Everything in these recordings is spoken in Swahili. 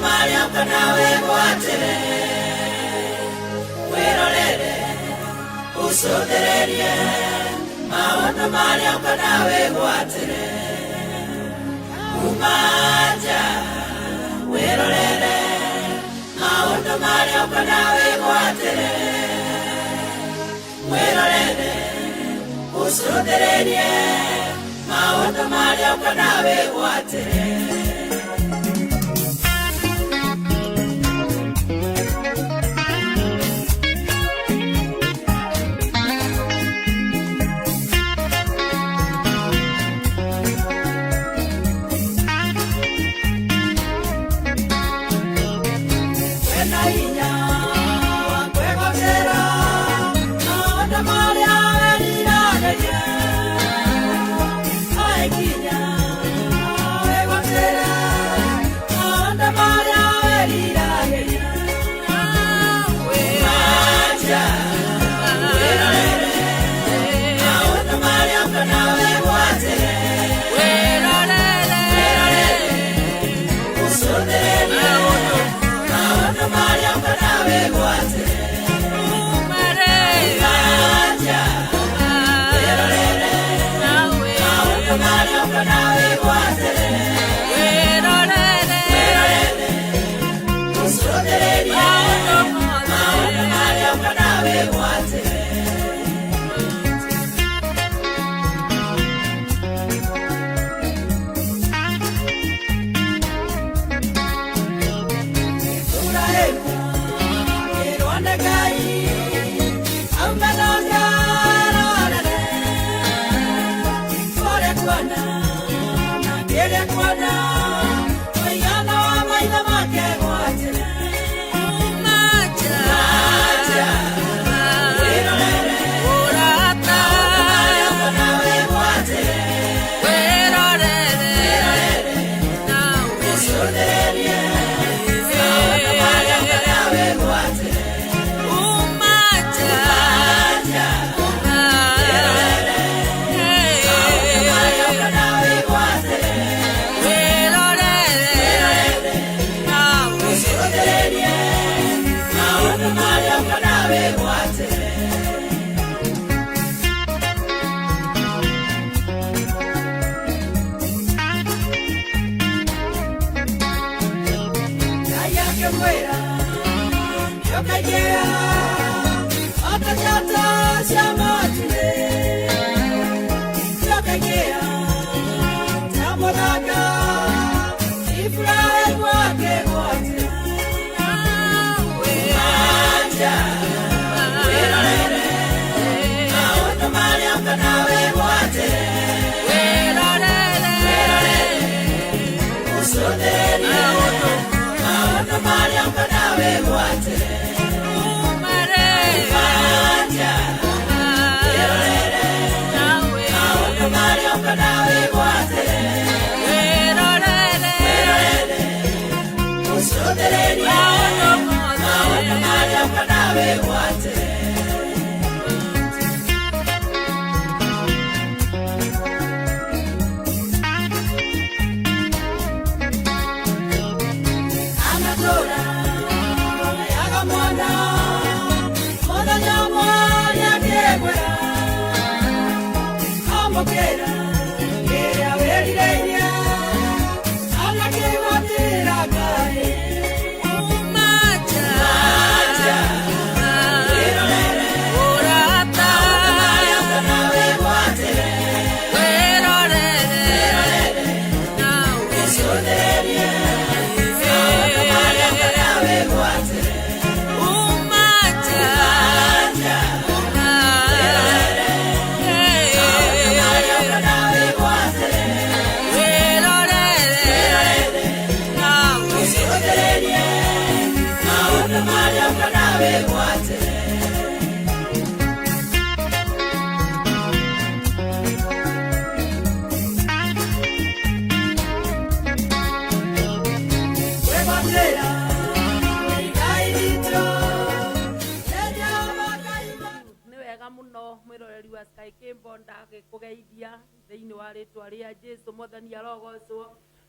maria kanawe gwatire wirorere usuthererie maundu maria kanawe gwatire umaja wirorere maundu maria kanawe gwatire wirorere usuthererie maundu maria kanawe gwatire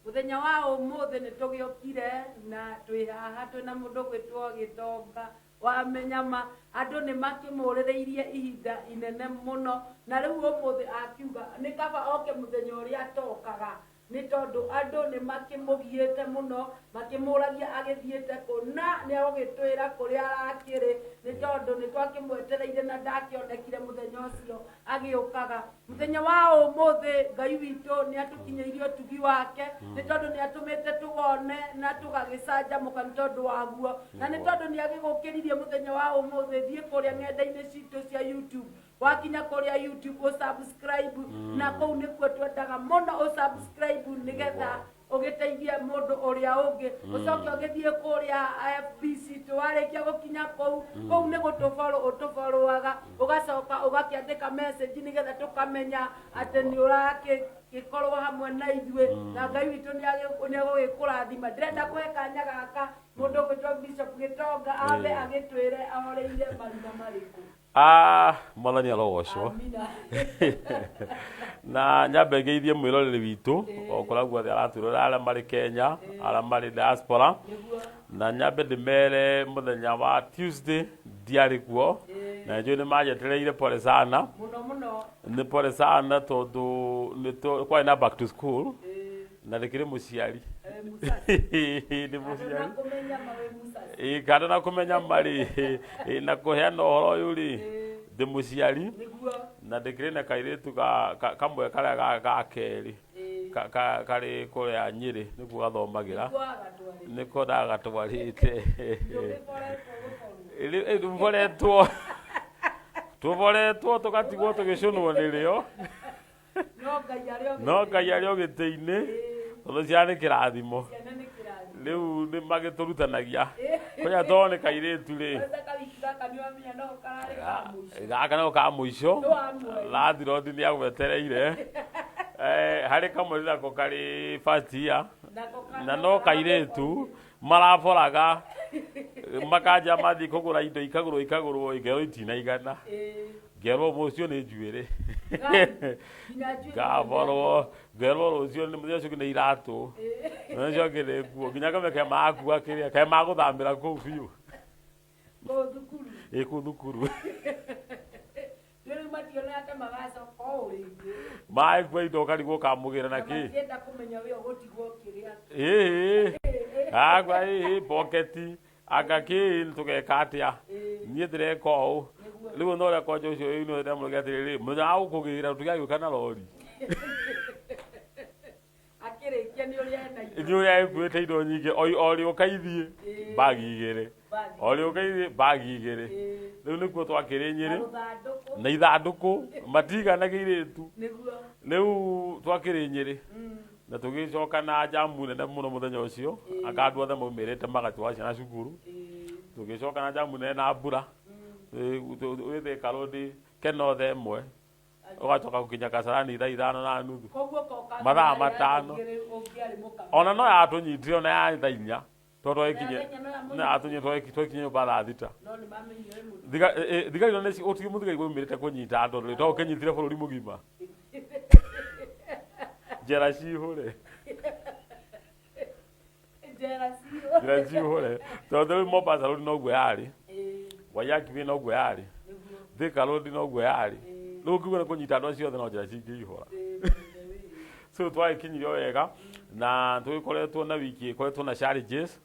muthenya wa umuthe ni tugiokire na twi haha twina mundu gwitwo Gitonga wamenya ma andu ni makimurireirie ihinda inene muno na riu umuthe akiuga ni kaba oke muthenya uria atokaga ni tondu andu ni makimugiete muno makimuragia agithiete kuna ni agugitwira kuria arakiri ni tondu ni twakimwetereire na ndakionekire muthenya ucio agiukaga muthenya wa umuthe Ngai witu ni atukinyeirie utugi wake ni tondu ni atumite tugone na tugagicanjamuka ni tondu waguo na ni tondu ni agigukiririe muthenya wa umuthe thie kuria ng'enda-ini citu cia YouTube wakinya kuria YouTube subscribe na kou nikuo twendaga muno subscribe nigetha ugiteithie mundu uria ungi ucoke ugithie kuria FB citu warikia gukinya kou ni gutufollowaga ugacoka ugakiandika message nigetha tukamenya ati ni uragikorwo hamwe na ithue na Ngai witu ni agugikurathima ndirenda kuhe kanya gaka mundu gwitwo Bishop Gitonga abe agitwire ahoreire maruga mariku. Mwathani arogocwo na nyambe ngeithie mwiroreri witu okora guothe aratwirora aria mari Kenya aria mari diaspora na nyambe ndimere muthenya wa Tuesday ndiari kuo na njui ni majetereire pole sana ni pole sana tondu kwari na back to school na ndikiri muciari ni muciari kana na kumenya mari na kuheana uhoro uyu ri ndi muciari na ndikiri na kairitu kamwe karia gakeri kari kuria Nyeri niguo gathomagira niko ndagatwarite tuvoretwo tugatigwo tugicunwo nirio no Ngai ario giti-ini tondu ciana ni kirathimo riu ni magiturutanagia kuria tone kairitu ri gaka no ka muico Landlord ni agwetereire hari kamwe nako kari first year na no kairitu maraboraga makanja mathi kugura indo ikagurwo igero itinaigana ngero mucio ni njuire gaborwo ngero rucio ni mucio kine iratu nacio kire kuo nginya kameke makua kiria kai maguthambira kuu biu ku thukuru mai kwa indo karigwo kamugira na ki agwa pocket agaki tugeka atia nie direka o riu no re kojo ucio ino ndemo getiriri munya ukugira tugiagika na lori akirikia ni uria ena ni uria ekuite indo nyingi ori ukaithie bagi igere ori ukaithie bagi igere riu nikuo twakiri Nyeri na ithanduku matigana giiritu riu twakiri Nyeri na tugicoka na jamu nene muno muthenya ucio akandu othe maumirite magatwa ciana cukuru tugicoka na jamu nene na mbura withe karodi kenothe imwe ugacoka gukinya Kasarani thaa 5:30 mathaa 5 ona no yatunyitire ona ya thaa 4 tondu ikinye na atunyitwo twakinye bara thita thigari nene utige muthigari maumirite kunyita andu to kenyitire bururi mugima jera cihure tondu Mombasa rodi noguo yari Waiyaki noguo yari Thika rodi noguo yari riu kiuga kunyita andu acio othe no njira cingĩihũra so twakinyire wega na tugikoretwo na wiki ikoretwo na challenges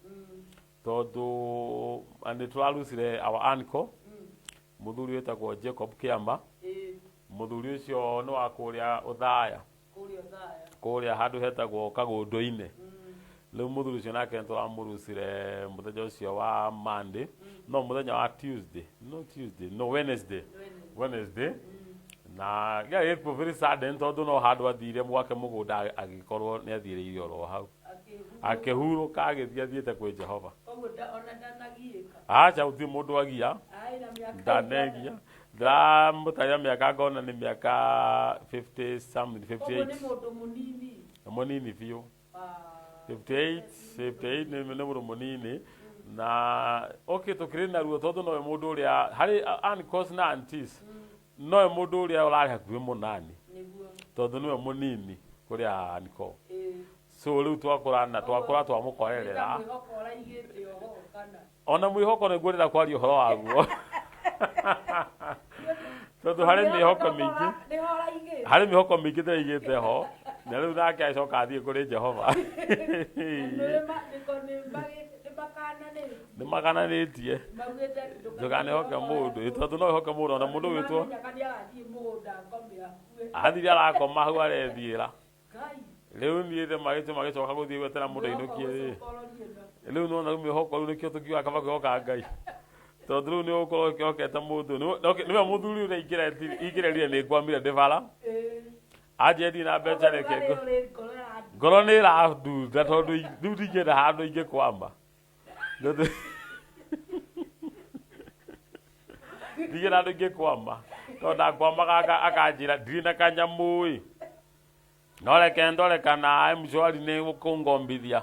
tondu andi twarucire our uncle muthuri wetagwo Jacob Kiamba muthuri ucio no akuria uthaya kuria handu hetagwo Kagundu-ini riu muthuri ucio nake twamurucire muthenya ucio wa Monday no muthenya wa Wednesday na gĩkuo very sad tondu no handu athire mwake mugunda agikorwo ni athire oro hau akihurũka agithiete kwĩ Jehova acha uti mundu agia ndanegia ndamutaria miaka ngona ni miaka 50 something 58 munini biũ 58 ni mundu munini na okay tukiri na ruo tondu no mundu uria hari uncles na aunties no mundu uria urari hakuhi munani tondu niwe munini kuria uncle so riu twakurana twakura twamukorerera ona mwihoko niguo ndira kwaria uhoro waguo tondu hari mihoko mingi ndiraigite ho na riu nake acoka athie kuri Jehova nä makananätie ndåkanehoke må ndå tondå no ihoke må ndå ona må ndå wä two athire arakoma hau arethiä ra rä u niä te magä coka gå thiä gwetera må ndå ainå kie rä u nona mä hoko rä u nä kä o tå kiuga kaba kwä hoka Ngai tondå rä u nä å korwo kä hokete må ndå nä we må thuri å rä ingä rerire nä ngwamire ndä bara anjethi na mbeca reke ngoro nä ĩrandunda tondå rä u ndingä enda handå ingä kwamba ndigä na andå ingä kwamba tondå ndakwambaga akanjä ra ndirä na kanyamå ä no reke ndore kana mshwari nä kå ngombithia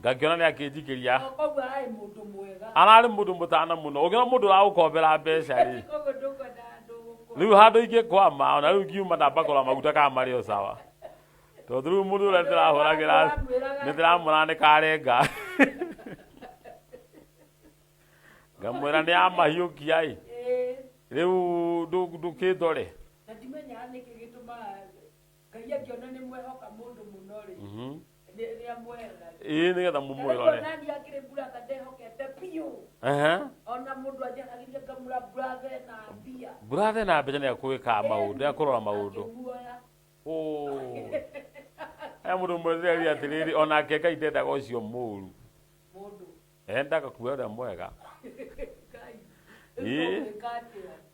ngakiona nä akä njikä ria ararä må ndå må tana må no å ngä ona må ndå å ragå kombera mbeca rä rä u handå ingä kwama ona rä u ngiuma ndambakora maguta kana marä o sawa tondå rä u må ndå å rä a ndä rahå ragä ra nä ndä ramå ra nä karenga ngamwä ra nä ya mahiå kia ä rä u ndå kä ndore ä nä getha må mwä rore burathe na mbeca nä akå gä kaga maå ndå nä akå rora maå ndå he må ndå mwereria atä rä rä onake Ngai ndendaga å cio må ru endaga kuoya å rä a mwega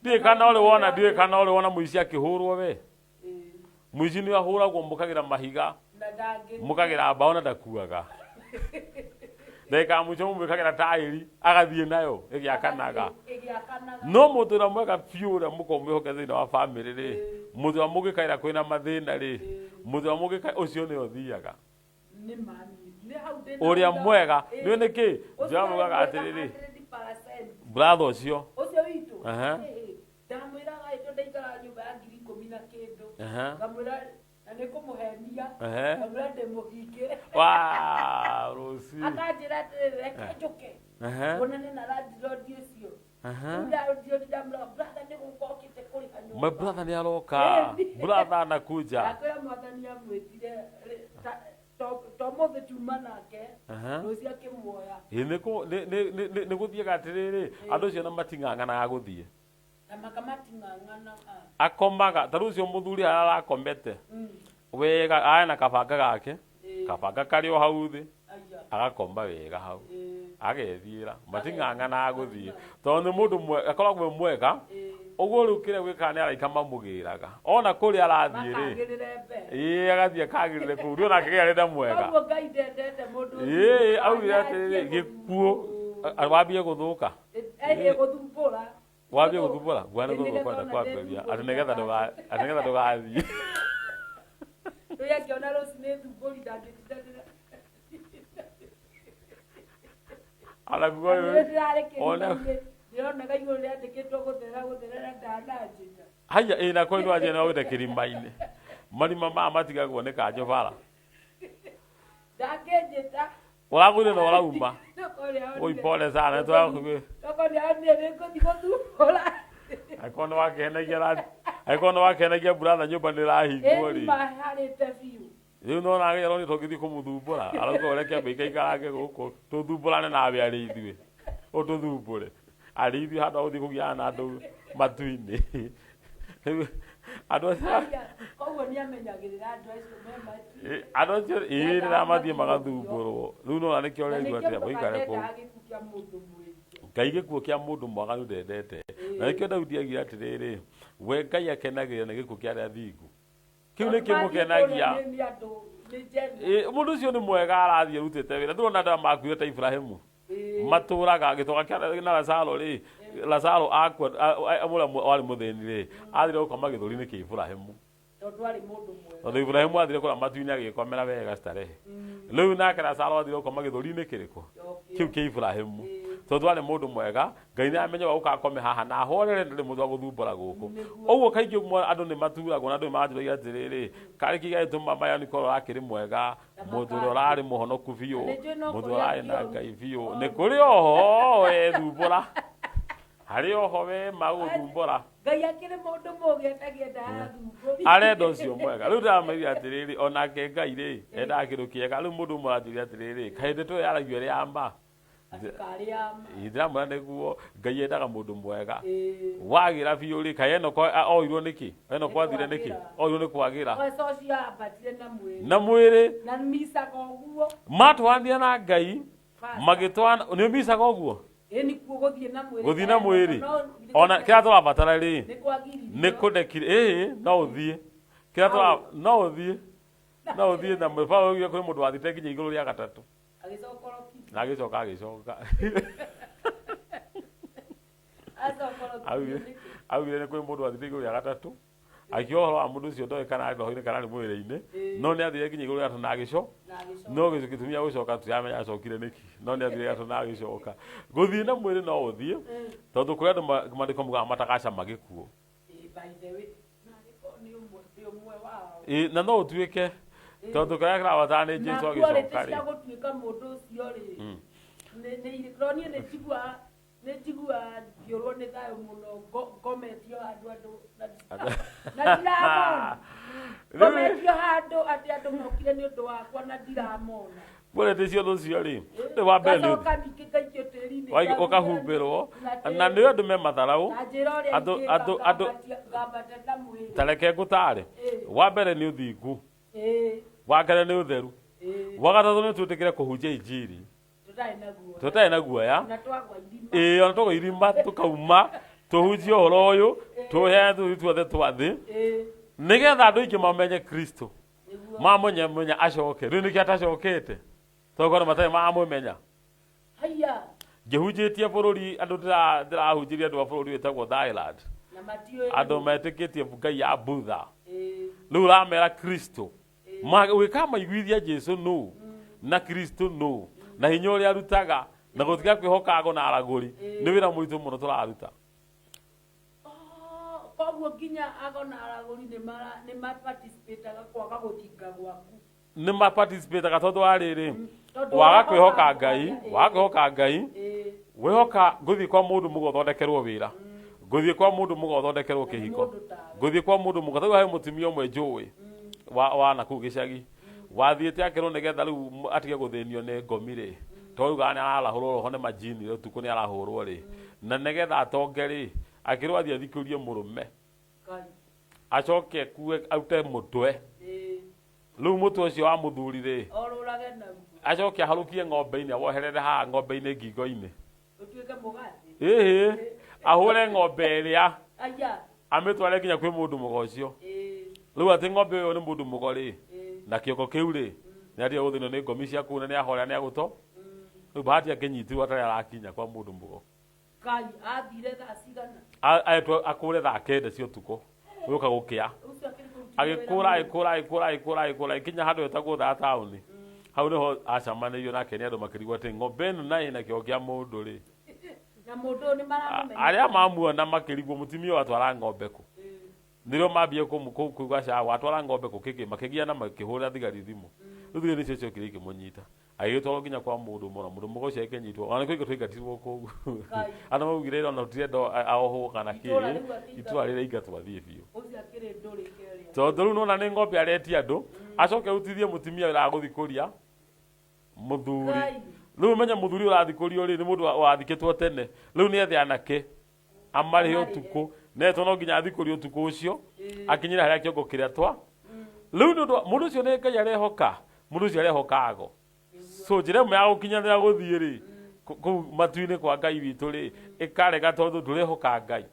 ndiä kana å rä wona må ici akä hå rwo we må ici nä ahå ragwo må kagä ra mahiga må kagä ra mbao na ndakuaga ndagä må ico må mwä kagä ra taäri agathiä nayo ä gä akanaga no må tå ra mwega biå å rä a må korwo mwä hoke thä inä wa bamä rä rä må tå ra må gä kaä ra kwä na mathä na rä må tå ra må gä kaä å cio nä o thiaga å rä a mwega nä å nä kä jamaugaga atä rä rä bratha å cio ndamwiraga ito ndaikara nyumba ya 10,000 ngamwira na nä kå må henia ngamwira ndä må hinge akanjä reke njåke onane na landlord ũcio my brother nä aroka brother anakuja akwä mwathani amwĩtire to må thä tuma nake rå cio akä muoya nä gå thiäga atä rä rä andå cio na mating'ang'anaga gå thiä akomaga ta rä u cio må thuri harä arakomete wega aä na kabanga gake kabanga karä o hau thä agakomba wega hau agethiä ra mating'ang'anaga gå thiä tondå nä må ndå akoragwo mwega å guo rä u kä rä a gwä kaga nä araika mamå gä raga ona kå rä a arathiä rä agathiä akagä rä re kå u rä onake gä arenda mwega augä re atä rä rä gä kuå wambie gå thå ka wambie gå thumbå ra guana gå thå kwenda kwambäria atä nä getha ndå gathiä anaguo haya ä na kå ndå anjä no gä te kä rima-inä marima maya matigagwo nä kanjå bara å ragå ire na å rauma gå ipole sana akorwo nä wakenagia buratha nyå mba nä rahingwo rä rä u nona agä rwo nä tå ngä thiä kå må thumbå ra arauga å reke mbä ikaikarange gå kå tå thumbå rane nawe arä ithuä å tå thumbå re arä ithuä handå agå thiä kå giana na andå matu-inä andå acio ä rä ramathiä magathumbå rwo rä u nona nä kä o rä rigua tä må ikare kå ngai gä kuo kä a må ndå mwaganu ndendete na nä kä o Daudi agire atä rä rä we Ngai akenagä ra nä gä kuo kä arä a thingu kä u nä kä må kenagia må ndå å cio nä mwega arathiä rutä te wä ra ndårona andå makuire ta Ibrahimu matå raga gä toga na Lazaro rä Lazaro akua må rä a warä må thä ni rä athire gå koma gä thå ri-inä kä Ibrahimu tondå Ibrahimu athire kå ra matu-inä agä komera wega starehe rä u nake Lazaro athire gå koma gä thå ri-inä kä rä kå kä u kä Ibrahimu tondu ari mundu mwega Ngai ni amenye gukakome haha na horere ndiri mundu wa guthumbura guku oguo kaingĩ andu ni maturagwo na andu maanjũragia atiriri kari kigagituma maya ni korwo akiri mwega mundu ũrĩa ũrarĩ mũhonoku biũ mundu ũrarĩ na Ngai biũ nĩ kũrĩ oho we thumbũra harĩ oho we magũthumbũra Ngai akĩrĩ mũndũ mũũgĩ etagia ndathumbũri arenda ũcio mwega rĩu ndĩramenya atĩrĩrĩ onake Ngai rĩ endaga kĩndũ kĩega rĩu mũndũ ũmwe aranjũria atĩrĩrĩ kaĩ ndĩtũyaragia ũrĩa ama ndiramwĩra nĩguo Ngai endaga mũndũ mwega wagĩra biũ rĩ kaĩ eno oirwo nĩkĩ eno kwathire nĩkĩ oirwo nĩ kwagĩra na mwĩrĩ matwaranire na Ngai magĩtwana nĩ misaga ũguo gũthiĩ na mwĩrĩ ona kĩrĩa tũrabatara rĩ nĩ kũndekire no ũthiĩ kĩrĩa no ũthiĩ na mwĩrĩ Paũlũ oigire kũrĩ mũndũ wathite nginya igũrũ rĩa gatatũ na agĩcoka augire nĩ kũrĩ mũndũ wathite igũrũ rĩa gatatũ akiuga ũhoro wa mũndũ ũcio ndoĩ kana arĩ roho-inĩ kana arĩ mwĩrĩ-inĩ no nĩ athire nginya igũrũ rĩa gatatũ na agĩcoka no gĩtũmi gĩa gũcoka tũtiramenya acokire nĩkĩ no nĩ athire gatatũ na agĩcoka gũthiĩ na mwĩrĩ no ũthiĩ tondũ kũrĩ andũ maandĩko moigaga matagacama gĩkuũ na no ũtuĩke tondũ kĩrĩa kĩrabatara nĩ Jesũ agĩcoka rĩ mũndũ ũcio rĩ nĩ njiguaga ngĩũrwo nĩ thayũ mũno ngometio handũ na ndiramona ngometio handũ atĩ andũ mokire nĩ ũndũ wakwa na ndiramona kwendete cio ũcio rĩ nĩ wa mbere nĩ ũkahumbĩrwo na nĩ andũ me matharaũ tareke ngũtaare wa mbere nĩ ũthingu wa kerĩ nĩ ũtheru wa gatatũ nĩ twĩtĩkĩre kũhunjia injiri tũtarĩ na guoya ona twagwa irima tũkauma tũhunjie ũhoro ũyũ tũheane tũthiĩ tuothe twathĩ nĩgetha andũ aingĩ mamenye Kristo mamũmenya acoke rĩu nĩkĩ atacokete tondũ matarĩ mamũmenya ngĩhunjĩtie bũrũri andũ ndĩrahunjĩria andũ a bũrũri wĩtagwo Thailand andũ metĩkĩtie Ngai ya Budha rĩu ũramera Kristo gwĩka maiguithia Jesũ no na Kristo no na hinya ũrĩa arutaga na gũtiga kwĩhoka na aragũri nĩ wĩra mũritũ mũno tũraruta koguo nginya ago na aragũri nĩ maparticipataga kwaga gũthinga gwaku nĩ maparticipataga tondũ wa rĩrĩ waga kwĩhoka Ngai wĩhoka gũthiĩ kwa mũndũ mũgo ũthondekerwo wĩra gũthiĩ kwa mũndũ mũgo ũthondekerwo kĩhiko gũthiĩ kwa mũndũ mũgo tondũ harĩ mũtumia ũmwe njũĩ wa nakũu gĩcagi wathiĩte akĩrwo nĩgetha rĩu atige gũthĩnio nĩ ngomi rĩ tondũ ugaga nĩ arahũrwo roho nĩ majini ũtukũ nĩ arahũrwo rĩ na nĩgetha atonge rĩ akĩrwo athiĩ athikũrie mũrũme acoke kue aute mũtwe rĩu mũtwe ũcio wa mũthuri rĩ acoke aharũkie ng'ombe-inĩ aboherere haha ng'ombe-inĩ ngingo-inĩ ahũre ng'ombe ĩrĩa amĩtware nginya kwĩ mũndũ mũgo ũcio rĩu atĩ ng'ombe ũyũ nĩ mũndũ mũgo rĩ na kĩongo kĩu rĩ nĩ atige gũthĩnio nĩ ngomi cia kũu na nĩ ahorera nĩ agũto rĩu bahati akĩnyitirwo atarĩ arakinya kwa mũndũ mũgo akũre thaa kenda cia ũtukũ gũka gũkĩa agĩkũra ikinya handũ hetagwo thaa taũni hau nĩho acamanĩirio nake nĩ andũ makĩrigwo atĩ ng'ombe ĩno na ĩna kĩongo kĩa mũndũ rĩ arĩa mamuona makĩrigwo mũtumia ũyũ atwara ng'ombe kũ nĩrĩo mambie kuuga cawa atwara ng'ombe kũ kĩngĩ makĩgiana makĩhũra thigari thimũ rĩu thigari nĩcio ciokire ikĩmũnyita agĩgĩtwarwo nginya kwa mũndũ mũgo ũcio akĩnyitwo ona nĩkĩo twaingatirwo kũu andũ maugire ona tũtirenda ahohwo kana kĩ itũra rĩrĩa ingatwathiĩ biũ tondũ rĩu nona nĩ ng'ombe aretia andũ acoke rutithie mũtumia ũragũthikũria mũthuri rĩu ũmenye mũthuri ũrathikũrio rĩ nĩ mũndũ wathikĩtwo tene rĩu nĩ ethe anake amarĩhe ũtukũ netwo no nginya athikũrio ũtukũ ũcio akinyĩra harĩa kĩongo kĩrĩa twa rĩu mũndũ ũcio nĩ Ngai arehoka mũndũ ũcio arehokago so njĩra ĩmwe ya gũkinyanĩra gũthiĩ rĩ kũu matu-inĩ kwa Ngai witũ rĩ ĩkarega tondũ ndũrehoka Ngai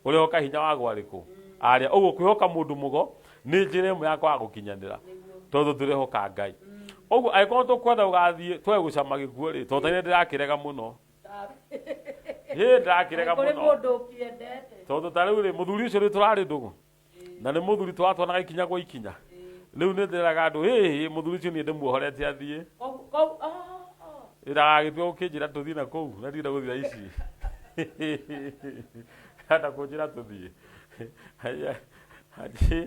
ũrehoka hinya wa gwarĩkũ arĩa ũguo kwĩhoka mũndũ mũgo nĩ njĩra ĩmwe ya kwaga gũkinyanĩra tondũ ndũrehoka Ngai ũguo angĩkorwo tũkwenda gũgathiĩ twage gũcama gĩkuũ rĩ tondũ nĩ ndĩrakĩrega mũno ndĩrakĩrega mũno tondũ ta rĩu rĩ mũthuri ũcio rĩ tũrarĩ ndũgũ na nĩ mũthuri twatwanaga ikinya gwa ikinya rĩu nĩ ndĩraga andũ mũthuri ũcio niĩ ndĩmuohorete athiĩ iragitwe ukijira tuthii na kou na ndira guthira ici hata kujira tuthii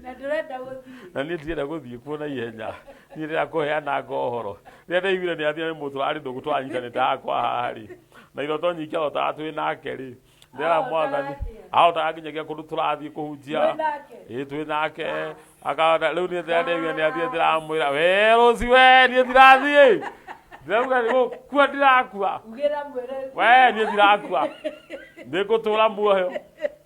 na ndurenda guthii na ni ndirenda guthii kuona ihenya ni ndira kuheana ngohoro rĩrĩa ndaiguire nĩ athire nĩ mũtũ arĩ ndũgũ twanyitanĩte hakwa haha-rĩ na iroto nyingĩ arotaga twĩ nake-rĩ ndĩra mwathani ahotaga nginyagia kũndũ tũrathiĩ kũhunjia twĩ nake akahota rĩu niĩ ndaiguire nĩ athire ndĩramwĩra we Rũci we niĩ ndirathiĩ ndĩrauga kua ndirakua we niĩ ndirakua nĩngũtũũra muoyo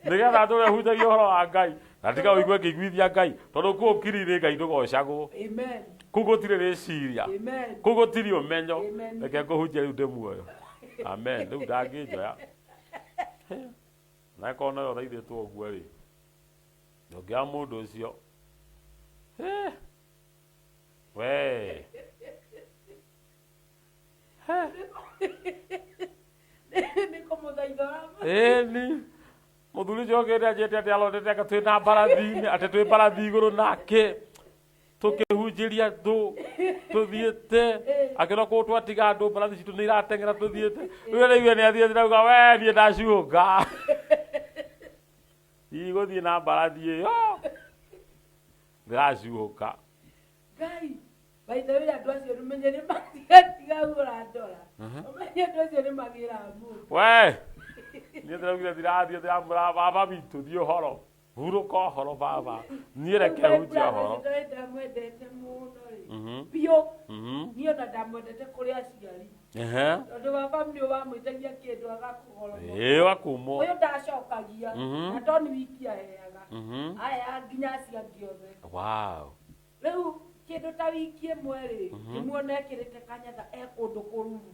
nĩgetha ndũre hunjagia ũhoro wa Ngai na tiga ũigue ngĩiguithia Ngai tondũ kũu kiri-inĩ Ngai ndũgocagwo kũu gũtirĩ rĩciria kũu gũtirĩ ũmenyo reke ngũhunjie rĩu ndĩ muoyo amen rĩu ndangĩnjoya na korwo nayo thaithĩtwo ũguo-rĩ ndũngĩoya mũndũ ũcio we ĩni mũthuri ũcio ũngĩ nĩanjĩte atĩ alondete anga twĩ na mbarathi-inĩ atĩ twĩ mbarathi igũrũ nake tũkĩhunjĩria andũ tũthiĩte akĩrwo kũu twatiga andũ mbarathi citũ nĩ irateng'era tũthiĩte rĩu rĩigue nĩ athiĩte ndĩrauga we niĩ ndaciũnga igũthiĩ na mbarathi ĩyo ndĩraciũnga Ngai baitha wĩra andũ acio nĩmenye nĩ matiga ũrandora ũmenye andũ acio nĩ magĩra mũndũ we niĩ ndĩraugire ndirathiĩ ndĩramwĩra baba witũ thiĩ ũhoro hurũka ũhoro baba niĩ reke hunjie ũhoro ndamwendete mũno-rĩ biũ niĩ ona ndamwendete kũrĩ aciari tondũ baba nĩ wamwĩtagia kĩndũ agakũgoroma wakumwo ũyũ ndacokagia na to nĩ wiki aheaga aya nginya acio angĩ othe rĩu kĩndũ ta wiki ĩmwe-rĩ nĩmuona ekĩrĩte kanyatha kũndũ kũruru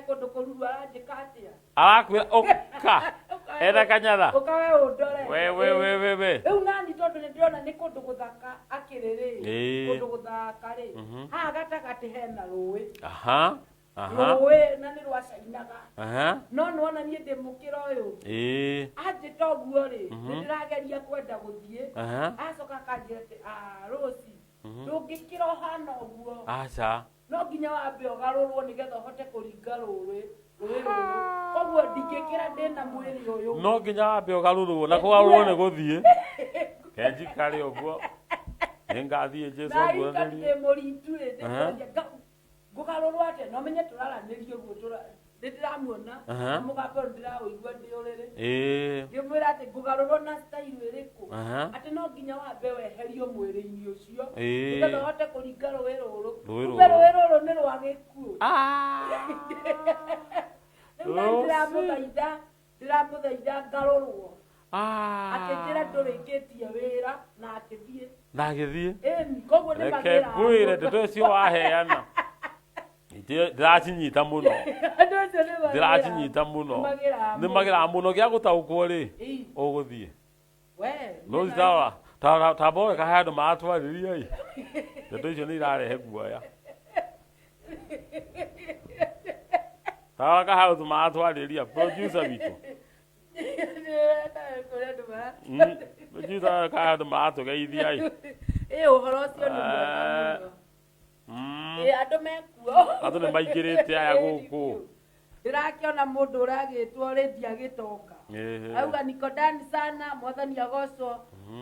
kũndũ kũruru aranjĩka atĩa arakwĩra ũka etha kanyatha ũka we ũndore we rĩu nani tondũ nĩndĩrona nĩ kũndũ gũthaka akĩrĩ-rĩ kũndũ gũthaka-rĩ haha gatagatĩ hena rũĩ rũĩ na nĩ rwacainaga no nĩwona niĩ ndĩ mũkĩra ũyũ anjĩta ũguo-rĩ nĩndĩrageria kwenda gũthiĩ acoka akanjĩra atĩ Rũci ndũngĩkĩra ũhana ũguo aca no nginya wambe ũgarũrwo nĩgetha ũhote kũringa rũĩ rũrũ koguo ndingĩkĩra ndĩna mwĩrĩ ũyũ no nginya wambe ũgarũrwo na kũgarũrwo nĩ gũthiĩ kenjikare ũguo nĩngathiĩ Jesũ nguranĩrie mũrindu-rĩ ngũgarũrwo atĩa no menye tũraranĩria ũguo nĩndĩramuona na mũgambo ndĩraũigua ndĩ ũrĩrĩ ngĩmwĩra atĩ ngũgarũrwo na style ĩrĩkũ atĩ no nginya wambe weherio mwĩrĩ-inĩ ũcio nĩgetha ũhote kũringa rũĩ rũrũ kumbe rũĩ rũrũ nĩ rwa gĩkuũ rĩu ndĩramũthaitha ngarũrwo akĩnjĩra ndũrĩkĩtie wĩra na agĩthiĩ koguo nĩ magĩra reke ngwĩre ndeto ũcio waheana ndĩracinyita mũno ndĩracinyita mũno nĩ magĩraga mũno gĩa gũtaũkwo-rĩ ũgũthiĩ no tamboe kahe andũ maratwarĩria-ĩ ndeto icio nĩ irarehe guoya tawa kahe andũ maratwarĩria producer witũ producer kahe andũ maratũgeithia-ĩ ũhoro ũcio nĩ mwega mũno andũ mekuo andũ nĩ maingĩrĩte aya gũkũ ndĩrakĩona mũndũ ũragĩtwo Lydia Gĩtonga auga Nikodani sana mwathani agocwo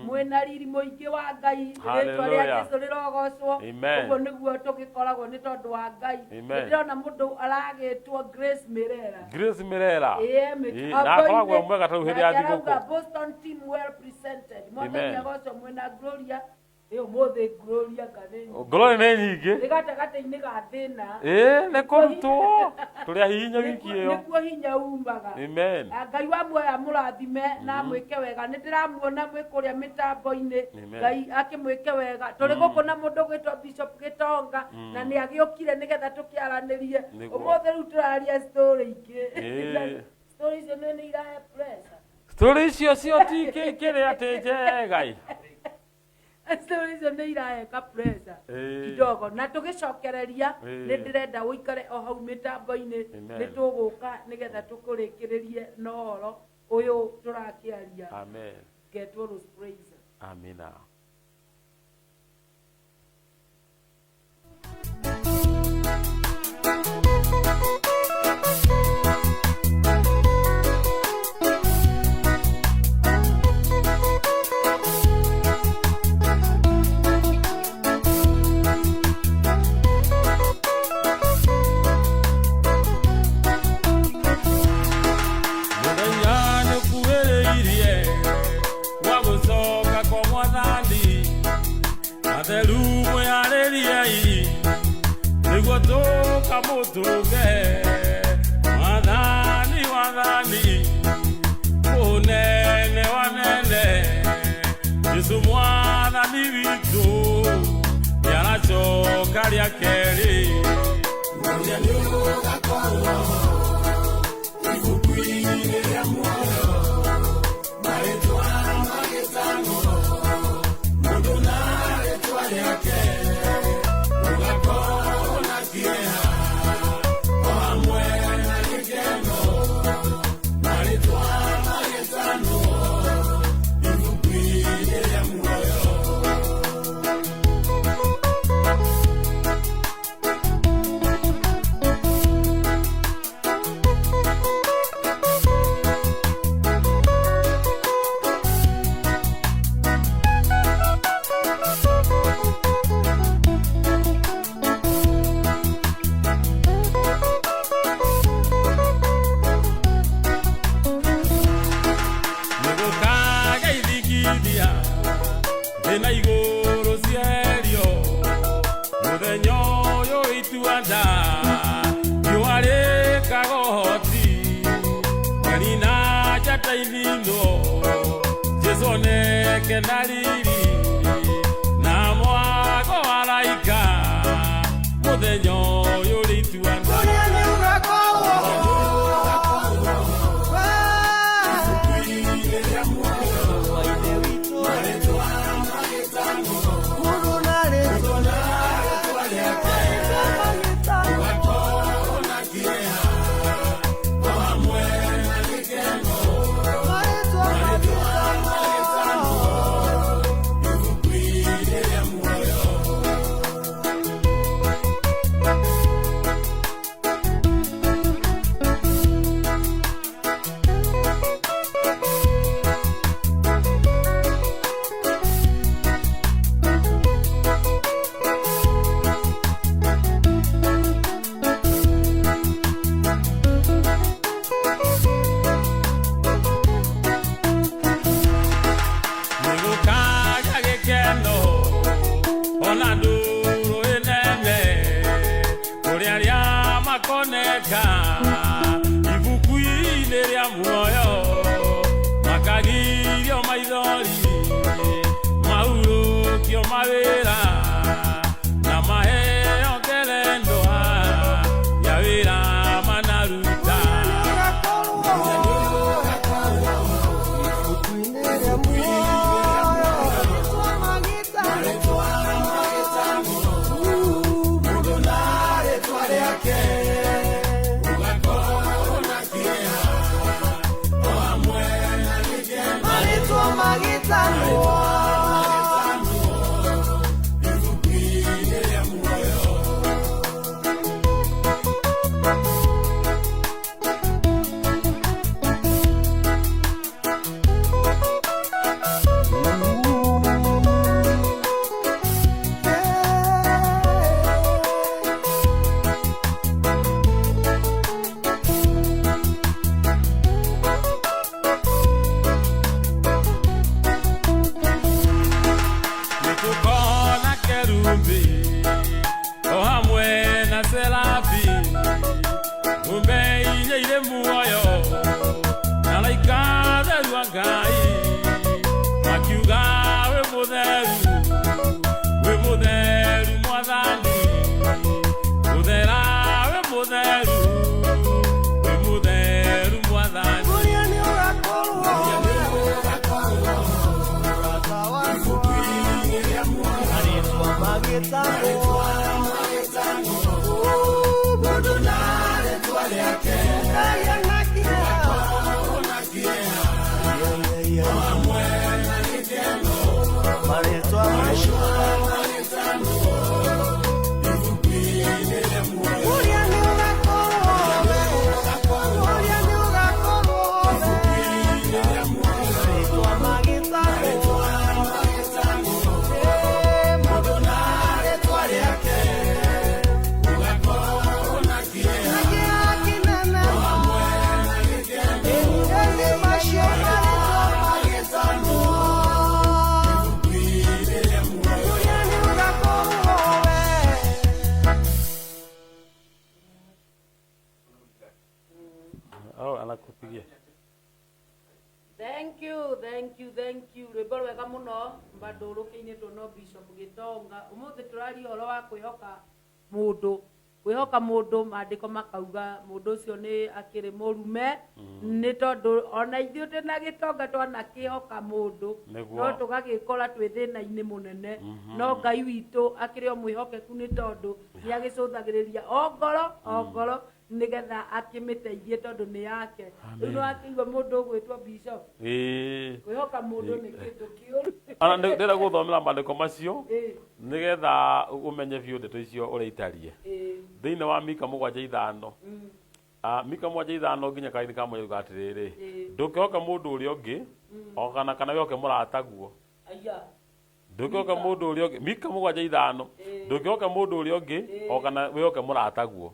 mwĩna riri mũingĩ wa Ngai rĩtwa rĩa Jesũ rĩrogocwo ũguo nĩguo tũgĩkoragwo nĩ tondũ wa Ngai ndĩrona mũndũ aragĩtwo Grace Mirera na akoragwo mwega tarĩu hĩndĩ ya thigũkũ Boston team well presented mwathani agocwo mwĩna Gloria ũmũthĩ Gloria kanini Gloria nĩ nyingĩ nĩ gatagatĩ-inĩ ga thĩna nĩ kũrutwo tũrĩa hihinya wiki ĩyo nĩkuo hinya umaga Ngai wa muoyo amũrathime na mwĩke wega nĩ ndĩramuona mwĩ kũrĩa mĩtambo-inĩ Ngai akĩmwĩke wega tũrĩ gũkũ na mũndũ gwĩtwo Bishop Gĩtonga na nĩ agĩũkire nĩgetha tũkĩaranĩrie ũmũthĩ rĩu tũraria story ingĩ story icio nĩ irahe pressure story icio cio ti kĩrĩa atĩ njegai story icio nĩ iraheka pressure kidogo na tũgĩcokereria nĩ ndĩrenda ũikare o hau mĩtambo-inĩ nĩ tũgũka nĩgetha tũkũrĩkĩrĩrie na ũhoro ũyũ tũrakĩaria getwo Rose Praise amina. mutuge wathani unene wanene Yesu mwathani witu yaracoka ria keri ibuku-inĩ rĩa muoyo marĩtwa magĩtanwo mũndũ na rĩtwa rĩake ũgakorwo na kĩeha o hamwe na gĩkeno marĩtwa magĩtanwo ibuku-inĩ rĩa muoyo na igũrũ cierio mũthenya ũyũ ituanda riũa rĩkaga ũhoti mweri na njata ithino Jesũ oneke na riri na mwago wa araika mũthenya ũyũ ituanda Thank you. Rwimbo rwega muno mbandũrũkĩ-inĩ tũno Bishop Gitonga. Ũmũthĩ tũraria ũhoro wa kwĩhoka mũndũ maandĩko makauga mũndũ ũcio nĩ akĩrĩ mũrume nĩ tondũ ona ithuĩ twĩna Gitonga twanakĩhoka mũndũ no tũgagĩkora twĩ thĩna-inĩ mũnene no Ngai witũ akĩrĩ o mwĩhokeku nĩ tondũ nĩ agĩcũthagĩrĩria o ngoro nĩgetha akĩmĩteithie tondũ nĩ yake. Rĩu nĩ wakĩigua mũndũ ũgwĩtwo Bishop. Kwĩhoka mũndũ nĩ kĩndũ kĩũru. Ndĩrenda gũthomera maandĩko macio nĩgetha ũmenye biũ ndeto icio ũrĩa itariĩ. Thĩinĩ wa Mika 7:5 Mika 7:5 nginya kaini ka mweri uga atĩrĩrĩ, ndũkĩhoka mũndũ ũrĩa ũngĩ o kana wĩhoke mũrataguo. Ndũkĩhoka mũndũ ũrĩa ũngĩ, Mika 7:5 ndũkĩhoka mũndũ ũrĩa ũngĩ o kana wĩhoke mũrataguo.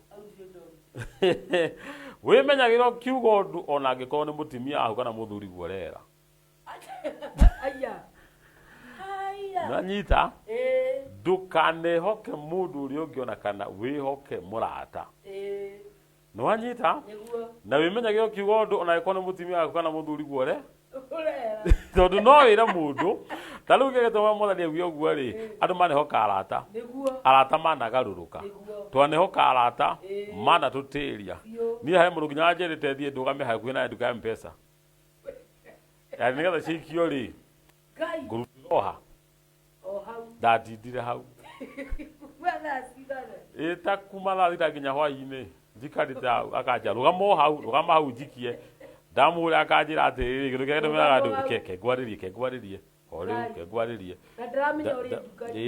Wĩmenyagĩrwo kiugo ũndũ ona angĩkorwo nĩ mũtumia ahu kana mũthuri guorera. Nanyita ndũkanehoke mũndũ ũrĩa ũngĩ ona kana wĩhoke mũrata. Nĩwanyita na wĩmenyagĩrwo kiugo ũndũ ona angĩkorwo nĩ mũtumia ahu kana mũthuri guorera. Tondũ no wĩre mũndũ ta rĩu gĩgĩtũma Mwathani auge ũguo rĩ, andũ manehoka arata managarũrũka, twanehoka arata manatũtĩria. Niĩ harĩ mũndũ nginya wanjĩrĩte thiĩ ndũgame hakuhĩ na nduka ya M-Pesa, yaani nĩgetha ciikio rĩ ngũrutĩrwo ha ndatindire hau ta kuma thaa thita nginya hwaĩ-inĩ njikarĩte hau, akanjĩra rũgama hau njikie. Ndamũũria akanjĩra atĩrĩrĩ kĩndũ kĩrĩa ndĩmwĩraga andũ ke ngwarĩrie o rĩu ke ngwarĩrie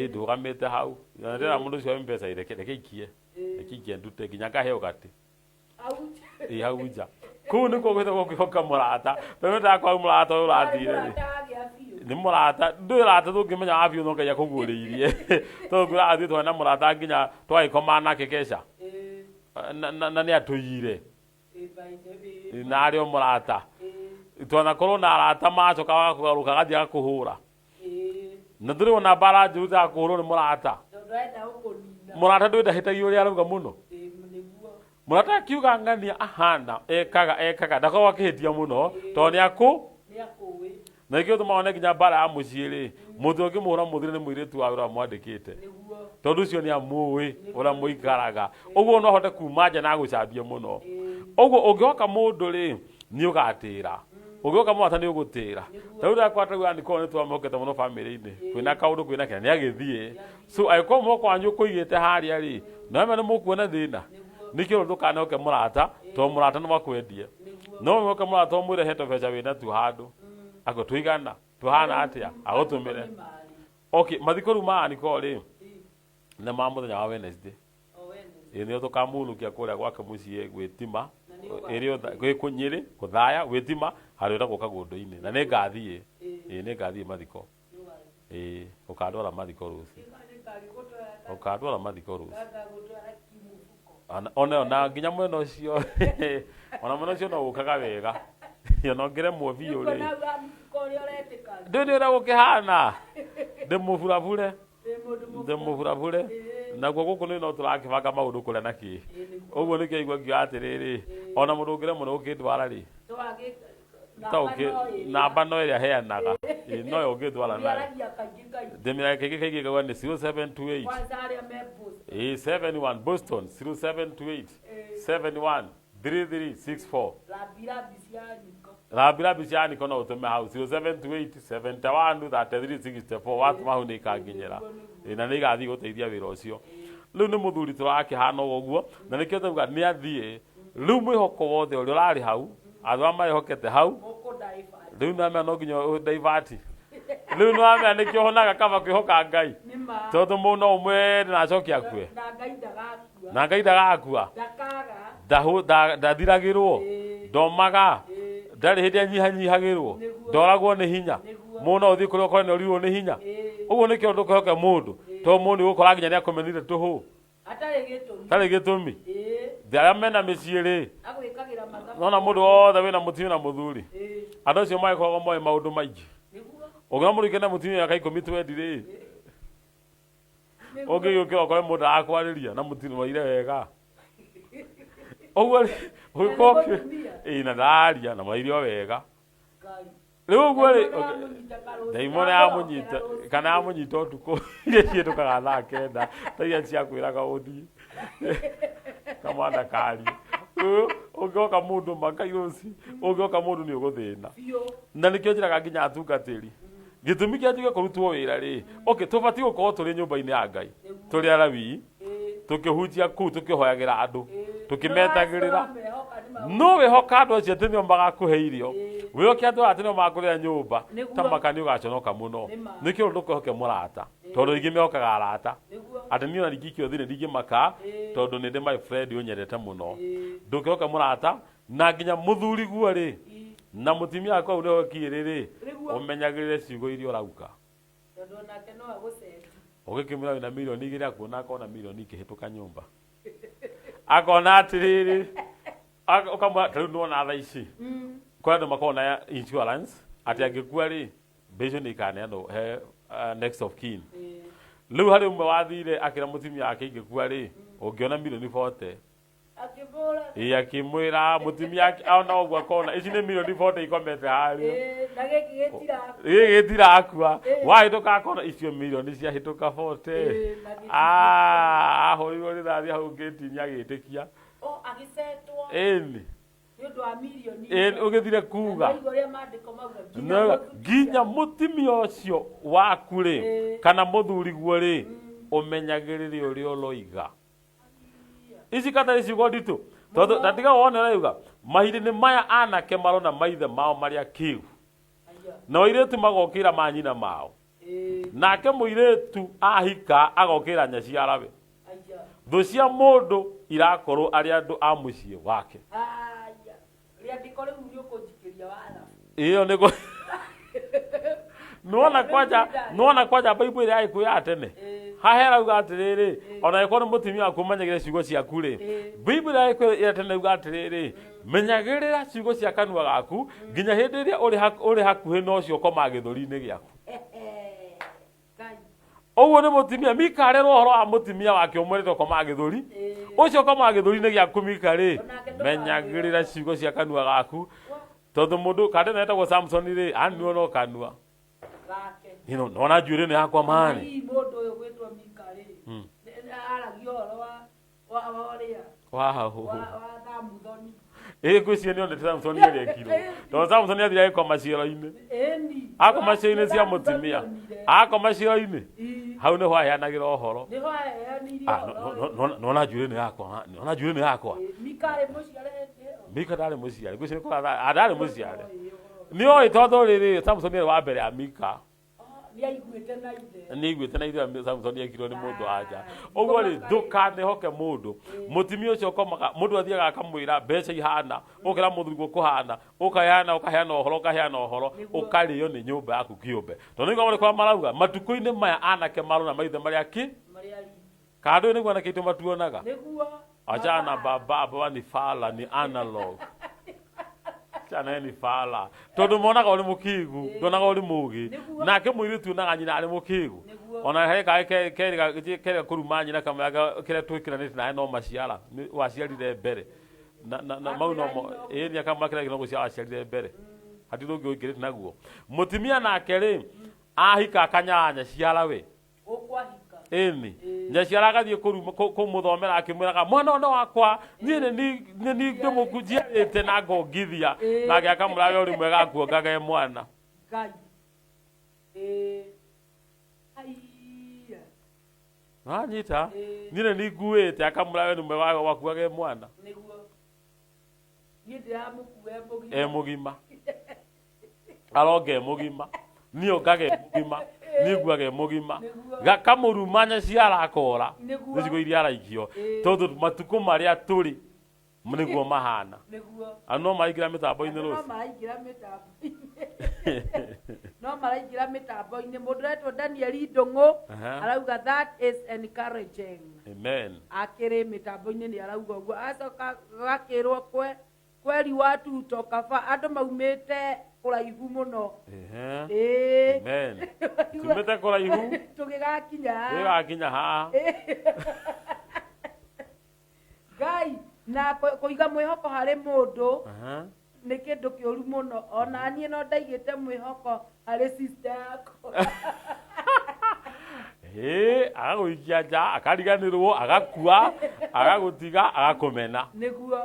ndũgamĩte hau. Ndĩra mũndũ ũcio wa M-Pesa reke ikie ndute nginya ngaheo gatĩ hau nja. Kũu nĩkuo gwĩtagwo kwĩhoka mũrata. Tondũ ndakwa mũrata ũyũ ũrathire rĩ nĩ mũrata, ndũĩ rata tũngĩmenya wa biũ no Ngai akũguũrĩirie. Tondũ ngũrathiĩ twarĩ na mũrata nginya twagĩkoma nake keca na nĩ atũiyire na arĩ o mũrata. Twanakorwo na arata macoka wakũgarũka agathiĩ agakũhũra na ndũrĩ wona mbara njũru ta kũhũrwo nĩ mũrata. Mũrata ndwĩndahĩtagia ũrĩa arauga mũno. Mũrata akiuga ng'ania ahana ekaga ndakoragwo akĩhĩtia mũno tondũ nĩakũĩ. Na nĩkĩo ũtũmaga wone nginya mbara ya mũciĩ rĩ mũndũ ũngĩmũhũra mũthuri nĩ mũirĩtu wa wĩra wamwandĩkĩte tondũ ũcio nĩ amũĩ ũrĩa mũikaraga. Ũguo no ahote kuma nja na gũcambia mũno. Ũguo ũngĩhoka mũndũ rĩ nĩ ũgatĩra, ũngĩhoka mũrata nĩ ũgũtĩra. Ta rĩu ndakwa tauga nĩ korwo nĩ twamũhokete mũno famĩlĩ-inĩ kwĩna kaũndũ kwĩna kĩna nĩ agĩthiĩ. So angĩkorwo mũhoko wanyu ũkũigĩte harĩa rĩ na nĩ mũkuona thĩna. Nĩkĩo ndũkanehoke mũrata tondũ mũrata nĩ wakwendie. No wĩhoke mũrata ũmwĩre he tũbeca wĩna tu handũ ako tũigana tũhana atĩa agũtũmĩre. Okay, mathiko rĩu ma Aniko rĩ nĩ ma mũthenya wa Wednesday. Nĩo tũkamũnũkia kũrĩa gwake mũciĩ gwĩtima gwĩ Nyĩrĩ Gũthaya gwĩtima harĩa ũtagwo Kagũndũ-inĩ na nĩ ngathiĩ. Nĩ ngathiĩ mathiko. Ũkandwara mathiko rũciũ. Ũkandwara mathiko rũciũ. Ona nginya mwena ũcio ona mwena ũcio no ũkaga wega no ngĩremwo biũ rĩ ndũĩ nĩ ũrĩa gũkĩhana ndĩmũburabure. Naguo gũkũ nĩ no tũrakĩbanga maũndũ kũrĩa na kĩ. Ũguo nĩkĩo aigua ngiuga atĩrĩrĩ ona mũndũ ũngĩremwo nĩ gũkĩndwara rĩ namba no ĩrĩa heanaga noyo ũngĩndwara nayo. Ndĩmĩraga kaingĩ kauga nĩ 0728 71 Boston 0728 71 3364. Rabi cia Aniko no ũtũme hau 0728 71 3364. Watũma hau nĩ ikanginyĩra na nĩ igathiĩ gũteithia wĩra ũcio. Rĩu nĩ mũthuri tũrakĩhana ũguo na nĩkĩo tauga nĩ athiĩ. Rĩu mwĩhoko wothe ũrĩa ũrarĩ hau andũ arĩa marĩhokete hau rĩu nĩamenya no nginya divert. Rĩu nĩwamenya nĩkĩo honaga kaba kwĩhoka Ngai tondũ mũndũ no ũmwende na acoke akue na Ngai ndagakua ndathiragĩrwo ndomaga ndarĩ hĩndĩ anyihanyihagĩrwo ndoragwo nĩ hinya. Mũndũ no ũthiĩ kũrĩa ũkore nĩ ũrirwo nĩ hinya. Ũguo nĩkĩo ndũkĩhoke mũndũ tondũ mũndũ ũgũkora nginya nĩ akũmenire tũhũ tarĩ gĩtũmi. Arĩa mena mĩciĩ rĩ nona mũndũ wothe wĩna mũtumia na mũthuri andũ acio magĩkoragwo moĩ maũndũ maingĩ. Ũngĩona mũndũ ikĩenda mũtumia aka 10 twendi rĩ ũngĩgĩũkĩra ũkore mũndũ arakwarĩria na mũtumia waire wega. Ũguo ũgĩkorwo na ndaria na mairio wega Rĩu ũguo rĩ ndaimone amunyita kana amunyita ũtukũ iria ciĩtũkaga thaa kenda ta iria ciakwĩraga ũthiĩ kamwana kari ũngĩoka mũndũ makairoci ũngĩoka mũndũ nĩ ũgũthĩna na nĩkĩo njĩraga nginya atungatĩri gĩtũmi kĩa njuge kũrutwo wĩra rĩ tũbatiĩ gũkorwo tũrĩ nyũmba-inĩ ya Ngai tũrĩ arabii tũkĩhunjia kũu tũkĩhoyagĩra andũ tũkĩmetagĩrĩra no wĩhoka andũ acio atĩ nĩo magakũhe irio wĩhoke andũ atĩ nĩo magakũrĩra nyũmba ta makani ũgaconoka mũno nĩkĩo ndũkĩhoke mũrata tondũ rĩngĩ mehokaga arata atĩ niĩ ona rĩngĩ thĩ ndingĩmaka tondũ nĩ ndĩ my friend ũnyendete mũno ndũkĩhoke mũrata na nginya mũthuri guo rĩ na mũtumia wako au nĩho kĩrĩ ũmenyagĩrĩre ciugo iria ũrauga tondũ nake no agũcenjia ũgĩkĩmwĩra wĩna mirioni igĩrĩ akuona akona mirioni ikĩhĩtũka nyũmba akona atĩrĩrĩ ũkamwĩra rĩu nĩwona thaa ici kwĩ andũ makoragwo na insurance atĩ angĩkua rĩ mbeca nĩ ikaneanwo he next of kin rĩu harĩ ũmwe wathire akĩra mũtumia wake ingĩkua rĩ ũngĩona mirioni 40 akĩmwĩra mũtumia ona ũguo akona ici nĩ mirioni 40 ikomete harĩa gĩkĩ gĩtirakua wahĩtũka akona icio mirioni ciahĩtũka 40 ahũrirwo nĩ thathi hau ngĩtinia agĩĩtĩkia ĩni ũgĩthire kuga nginya mũtumia ũcio waku rĩ kana mũthuri guo rĩ ũmenyagĩrĩre ũrĩa ũroiga ici katarĩ ciugo nditũ tondũ ndatiga wone ũrauga mahinda-inĩ maya anake marona maithe mao marĩa kĩu na airĩtu magokĩra manyina mao nake mũirĩtu ahika agokĩra nyaciarawe thũ cia mũndũ irakorwo arĩ andũ a mũciĩ wake iyo nĩguo nuona kwanja Bible ĩrĩa yaikuya tene haherauga atĩrĩrĩ ona ĩkorwo nĩ mũtumia waku ũmenyagĩrĩre ciugo ciaku rĩ Bible ĩrĩa yaikuya tene uga atĩrĩrĩ menyagĩrĩra ciugo cia kanua gaku nginya hĩndĩ ĩrĩa ũrĩ hakuhĩ na ũcio ũkoma gĩthũri-inĩ gĩaku ũguo nĩ mũtumia Mika arerwo ũhoro wa mũtumia wake ũmwĩrĩte ũkoma gĩthũri ũcio ũkoma gĩthũri-inĩ gĩaku Mika rĩ menyagĩrĩra ciugo cia kanua gaku tondũ mũndũ kande na etagwo Samson rĩ anio no kanua nona njuĩrĩ nĩ yakwa mani mũndũ ũyũ gwĩtwo Mika rĩ aragio ũhoro wa Thamuthoni ngwĩciria nĩ onete Samson agĩkirwo tondũ Samson athire agĩkoma ciero-inĩ akoma ciero-inĩ cia mũtumia akoma ciero-inĩ hau nĩho aheanagĩra ũhoro nona njuĩrĩ nĩ yakwa Mika ndarĩ mũciare ngwĩciria ndarĩ mũciare nĩoĩ tondũ rĩrĩ Samson nĩ wa mbere ya Mika nĩaiguĩte na ithuĩ Samson ekirwo nĩ mũndũ anja ũguo rĩ ndũkanehoke mũndũ mũtumia ũcio ũkomaga mũndũ athiaga akamwĩra mbeca ihana ũkĩra mũthuri kũhana ũkaheana ũhoro ũkarĩo nĩ nyũmba yaku kĩũmbe tondũ nĩguo marĩ kwa marauga matukũ-inĩ maya anake marona maithe marĩa ki kando nĩguo anake aitũ matuonaga achana baba ni fala ni analog chana ni fala tondũ monaga ũrĩ mũkigu ndonaga ũrĩ mũgi nake mũirĩtu onaga nyina arĩ mũkigu ona he kerega kũruma nyina kamega kĩrĩa twĩkĩranĩte nawe no maciara waciarire mbere na mau no ĩni akamakĩra kĩno gũciara waciarire mbere hati ndũngĩ ũingĩrĩte naguo mũtumia nake rĩ ahika akanyanya ciara we ĩni nyaciara agathiĩ kũmũthomera akĩmwĩraga mwana ũno wakwa niĩ nĩ ndĩmũnjiarĩte na ngongithia nake akamũraga ũrĩ mwega akuongage mwana wanyita niĩ nĩ nguĩte akamũraga ũrĩ mwega wakuage mwana mũgima aronge mũgima niĩ ongage mũgima nĩguage mũgima gakamũrumanya ciara akora nĩcigo iria araikio tondũ matukũ marĩa tũrĩ nĩguo mahana no maraingĩra mĩtambo-inĩ rũciũ no maraingĩra mĩtambo-inĩ mũndũ ũretwo Daniel Ndung'u arauga that is encouraging amen akĩrĩ mĩtambo-inĩ nĩ arauga ũguo acoka gakĩrwo kweri watu tokafa andũ maumĩte kũraihu mũno amen tumĩte kũraihu tũgĩgakinya haha Ngai na kũiga mwĩhoko harĩ mũndũ nä kä ndå kä å ru må no ona niä no ndaigä te mwä hoko harä sister yakwa agagũikia nja akariganĩrwo agakua agagũtiga agakũmena nä guo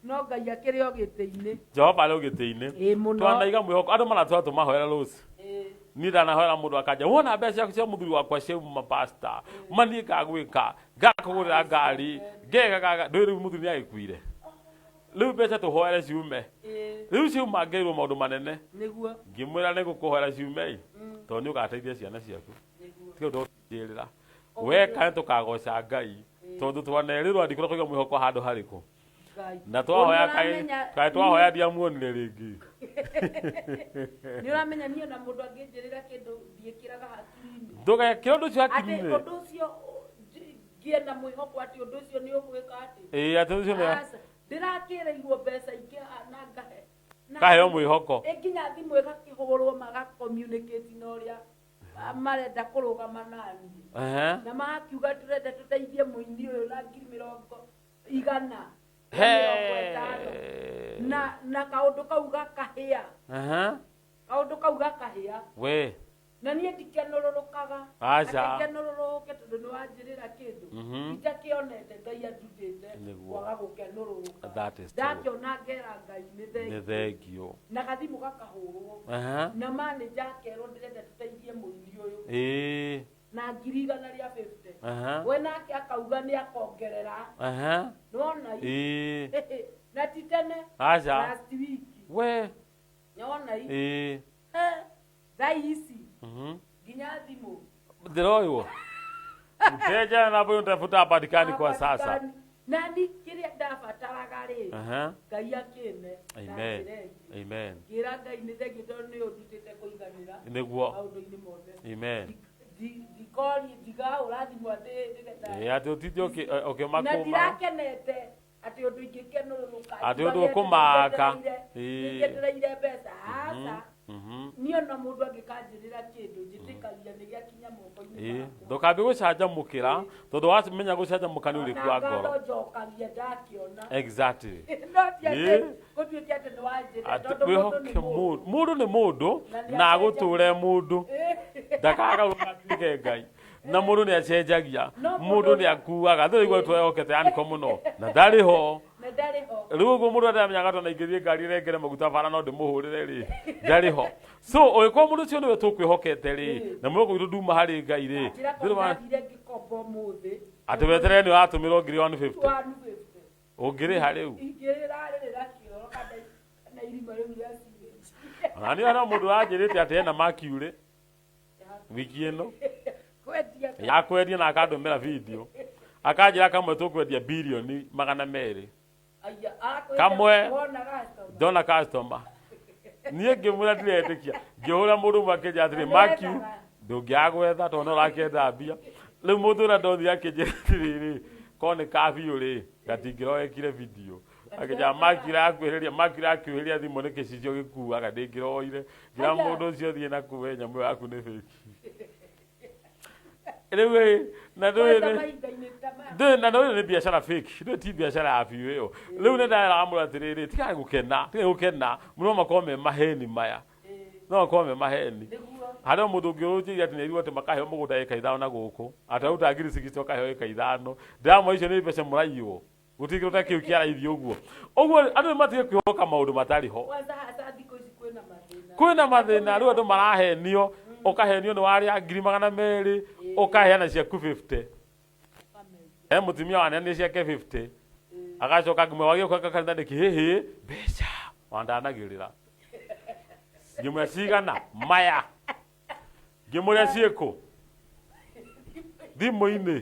no ngai akä rä o gä tä-inä Jehova arĩ ũgĩtĩ-inĩ mũno twanaiga mwĩhoko andũ maratwĩra tũmahoera rũciũ niĩ ndanahoera mũndũ akanja wona mbeca ciaku cia mũthuri wakwa ciauma pasta maniĩ ngagwĩka ngakũgũrĩra ngari ngega ndũĩ rĩu mũthuri nĩ agĩkuire rĩu mbeca tũhoere ciume rĩu ciuma ngĩirwo maũndũ manene nĩguo ngĩmwĩra nĩ ngũkũhoera ciume tondũ nĩ ũgateithia ciana ciaku tiga ũndũ njĩrĩra weka nĩ tũkagoca Ngai tondũ twanerirwo andĩkĩrwo kũiga mwĩhoko handũ harĩkũ na twahoya kaĩ twahoya ndiamuonire rĩngĩ nĩ ũramenya niĩ ona mũndũ angĩnjĩrĩra kĩndũ ndiĩkĩraga hakiri-inĩ ndũgekĩre ũndũ ũcio hakiri-inĩ atĩ ũndũ ũcio ngĩenda mwĩhoko atĩ ũndũ ũcio nĩ ũgwĩka atĩ atĩ ũcio nĩ ndĩrakĩrĩirwo mbeca ingĩ na ngahe kaheo mwĩhoko nginya thimũ ĩgakĩhũrwo magakommunicate na ũrĩa marenda kũrũgama naniĩ na magakiuga tũrenda tũteithie mũini ũyũ na 100,000 na kaũndũ kau gakahĩa kaũndũ kau gakahĩa we na niĩ ndikenũrũrũkaga ndikenũrũrũke tondũ nĩ wanjĩrĩra kĩndũ itakĩonete Ngai andutĩte kwaga gũkenũrũrũka ndakĩona ngera Ngai nĩ thengio na gathimũ gakahũrwo na manager akerwo ndĩrenda tũteithie mũini ũyũ na 150 we nake akauga nĩ akongerera nĩwona na ti tene last week we nĩwona thaa ici nginya thimũ ndĩroywo mteja anapotafuta hapatikani kwa sasa na ni kĩrĩa ndabataraga rĩ Ngai akĩne amen ngĩra Ngai nĩ thengio tondũ nĩ ũndutĩte kũiganĩra nĩguo maũndũ-inĩ mothe amen ndikori ndigahũra thimũ atĩ atĩ ũtinde ũkĩmakũma na ndirakenete atĩ ũndũ ingĩkenũrũrũka atĩ ũndũ ũkũmaka ingĩetereire mbeca aca niĩ ona mũndũ angĩkanjĩrĩra kĩndũ njĩtĩkagia nĩ gĩakinya moko-inĩ ndũkambie gũcanjamũkĩra tondũ wamenya gũcanjamũka nĩ ũrĩkua ngoro njokagia ndakiona exactly gũtuĩke atĩ nĩ wanjĩrĩra wĩhoke mũndũ nĩ mũndũ na agũtũre mũndũ ndakaga gũgatuĩke Ngai na mũndũ nĩ acenjagia mũndũ nĩ akuaga thĩ igua twehokete yaniko mũno na ndarĩ ho rĩu ũguo mũndũ ndamenyaga twana ingĩthiĩ ngari rengere maguta bara no ndĩmũhũrĩre rĩ ndarĩ ho so ũgĩkorwo mũndũ ũcio nĩwe tũkwĩhokete rĩ na mwĩhoko witũ nduma harĩ Ngai rĩ atĩ weterere nĩ watũmĩrwo 150 ũngĩrĩha rĩu na niĩ ona mũndũ wanjĩrĩte atĩ ena makiurĩ wiki ĩno ya kwendia na akandũmĩra video akanjĩra kamwe tũkwendia bilioni 200 kamwe ndona customer niĩ ngĩmwĩra ndiretĩkia ngĩhũra mũndũ ũmwe akĩnjĩra atĩrĩ makiu ndũngĩagwetha tondũ no ũrakĩenda mbia rĩu mũndũ ũrĩa ndothire akĩnjĩra atĩrĩrĩ korwo nĩ kabiũ rĩ gatingĩroekire video akĩnjĩra makira akĩũhĩria thimũ nĩ gĩcicio gĩkuaga ndĩngĩroire ngira mũndũ ũcio thiĩ na kuwe nyamũ yaku nĩ fake rĩu na ndũĩ nĩ biacara fake ndũĩ ti biacara ya biũ ĩyo rĩu nĩ nderaga mũndũ atĩrĩrĩ tiga gũkena mũno makorwo me maheni maya no makorwo me maheni harĩ mũndũ ũngĩ ũnjĩria atĩ nĩaigua atĩ makaheo mũgũnda ĩka 5 na gũkũ ataruta 60 ũkaheo ĩka 5 ndĩramwe icio nĩ mbeca mũraiywo gũtigĩrĩte kĩu kĩaraithi ũguo andũ nĩ matige kwĩhoka maũndũ matarĩ ho kwĩna mathĩna rĩu andũ marahenio ũkahenio nĩ warĩa 200,000 ũkaheana ciaku 50 mũtumia waneanire ciake 50 agacoka ngĩmwe wagĩũka kanitha ndĩkĩ mbeca wandanagĩrĩra ngĩmwe cigana maya ngĩmũrĩa ciĩkũ thimũ-inĩ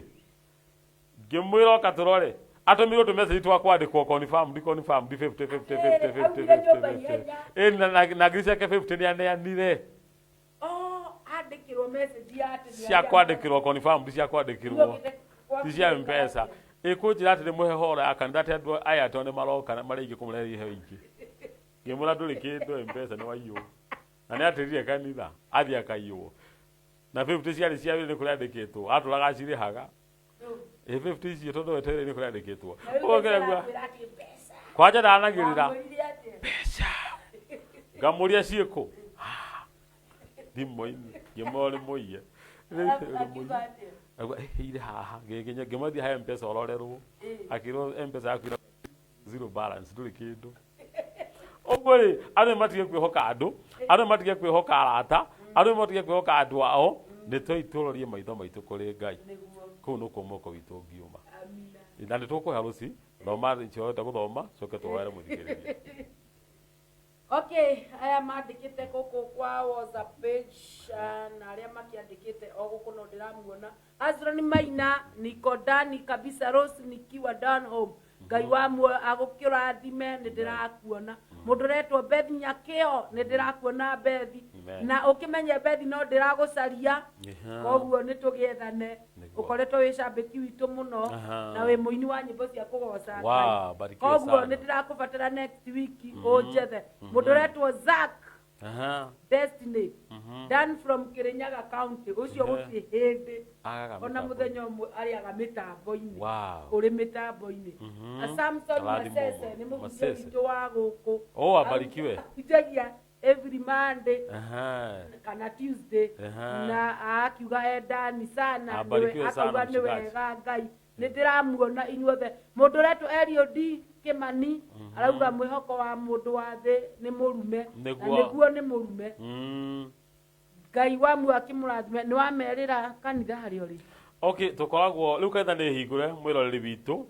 ngĩmwĩra oka tũrore atũmirwo tũmecĩji twa kwandĩkwo confirmed 50 na ngiri ciake 50 nĩaneanire cia kwandĩkĩrwo confirmed cia kwandĩkĩrwo ti cia mpesa ĩkũnjĩra atĩ nĩ mũhe hora ya kanitha atĩ andũ aya atĩ nĩ maroka marĩingĩ kũmũrehe iheo ingĩ ngĩmwĩra ndũrĩ kĩndũ mpesa nĩ waiywo na nĩ atĩrire kanitha athiĩ akaiywo na 50 ciarĩ cia wĩra nĩ kũrĩa andĩkĩtwo atũraga acirĩhaga 50 icio tondũ weterere nĩ kũrĩa andĩkĩtwo kwanja ndanagĩrĩra ngamuria ciĩkũ thimũ-inĩ ngĩmore mũiye ire haha ngĩmathi ha M-Pesa ororerwo akĩrwo M-Pesa yaku 0 balance ndũrĩ kĩndũ ũguo rĩ andũ matige kwĩhoka andũ andũ matige kwĩhoka arata andũ matige kwĩhoka andũ ao nĩ tũrorie maitho maitũ kũrĩ Ngai kũu nĩkuo mũhuko witũ ũngiuma na nĩ tũkũhe rũci thoma nĩciothe gũthoma coke tũhoere mũthikĩrĩria. Okay, aya mandĩkĩte gũkũ kwa WhatsApp page na arĩa makĩandĩkĩte o gũkũ no ndĩramuona Azroni Maina niko Dani kabisa Rose nikiwa down home Ngai wamwe agũkĩrathime nĩ ndĩrakuona mũndũ retwo Beth Nyakĩo nĩ ndĩrakuona Beth na ũkĩmenye Beth no ndĩragũcaria koguo nĩ tũgĩethane ũkoretwo wĩ cambĩki witũ mũno na wĩ mũini wa nyĩmbo cia kũgoca Ngai koguo nĩ ndĩrakũbatara next week ũnjethe mũndũ retwo Zack Destiny done from Kirinyaga County ũcio gũtirĩ hĩndĩ ona mũthenya ũmwe arĩaga mĩtambo-inĩ ũrĩ mĩtambo-inĩ Samson Masese nĩ mũhunjia witũ wa gũkũ abarikiwe itagia every Monday kana Tuesday na akiuga endani sana akauga nĩ wega Ngai nĩ ndĩramuona inyuothe mũndũ retwo Eliod Kimani arauga mwĩhoko wa mũndũ wa thĩ nĩ mũrume na nĩguo nĩ mũrume Ngai wamwe akĩmũrathime nĩ wamerĩra kanitha harĩ ũrĩ. Okay, tũkoragwo rĩu kanitha nĩ hingũre mwĩroreri witũ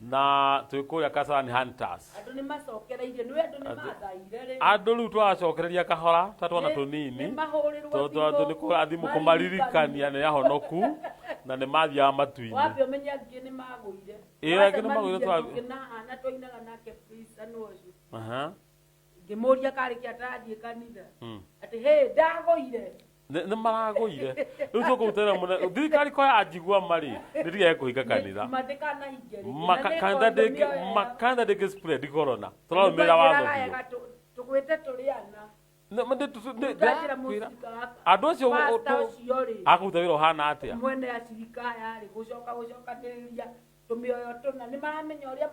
na twĩkũrĩa Kasarani Hunters. Andũ nĩ macokereirie nĩ andũ nĩ mathaire rĩ. Andũ rĩu twacokereria kahora ta twana tũnini tondũ nĩ kũrathimũ kũmaririkania nĩ ahonoku na nĩ mathiaga matu-inĩ. Wambia ũmenye angĩ nĩ magũire. Angĩ nĩ magũire na twainaga nake praise and worship. Ngĩmũria karĩ kĩatathiĩ kanitha atĩ hĩ ndagũire nĩ maragũire rĩu tũkũrutĩra mũno thirikari ko yanjigua marĩ nĩtige kũhinga kanitha makanitha ndĩngĩ spread corona tũrarũmĩrĩra watho biũ tũgwĩte tũrĩana andũ acio akũruta wĩra ũhana atĩa mwene acirika yarĩ gũcokanĩrĩria tumioyo tuna nĩ maramenya ũrĩa